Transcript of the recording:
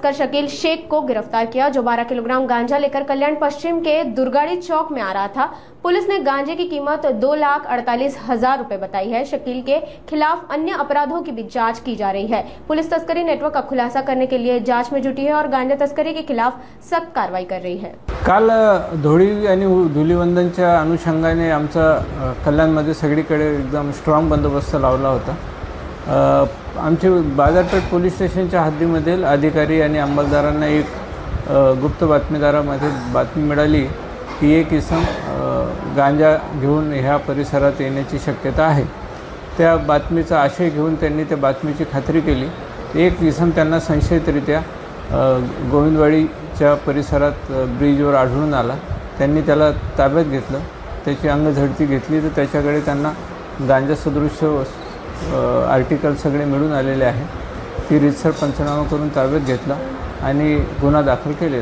तस्कर शकील शेख को गिरफ्तार किया, जो 12 किलोग्राम गांजा लेकर कल्याण पश्चिम के दुर्गाड़ी चौक में आ रहा था। पुलिस ने गांजे की कीमत 2,48,000 रुपए बताई है। शकील के खिलाफ अन्य अपराधों की भी जांच की जा रही है। पुलिस तस्करी नेटवर्क का खुलासा करने के लिए जांच में जुटी है और गांजा तस्करी के खिलाफ सख्त कार्रवाई कर रही है। काल धुळी आणि धुलीवंदनच्या अनुषंगाने आमचा कल्याणमध्ये सगळीकडे एकदम स्ट्रॉंग बंदोबस्त लावला होता। आमचे बाजारपेठ पोलीस स्टेशनच्या हद्दीमधील अधिकारी आणि अंमलदारांना एक गुप्त बातमीदारामध्ये बातमी मिळाली की एक इसम गांजा घेऊन ह्या परिसरात येण्याची शक्यता आहे। त्या बातमीचा आशय घेऊन त्यांनी त्या बातमीची खात्री केली। एक इसम त्यांना संशयितरित्या गोविंदवाडीच्या परिसरात ब्रिजवर आढळून आला। त्यांनी त्याला ताब्यात घेतलं, त्याची अंगझडती घेतली तर त्याच्याकडे त्यांना गांजा सदृश आर्टिकल सगळे मिळून आलेले आहे। ती रितसर पंचनामा करून ताब्यात घेतला आणि गुन्हा दाखल केलेला।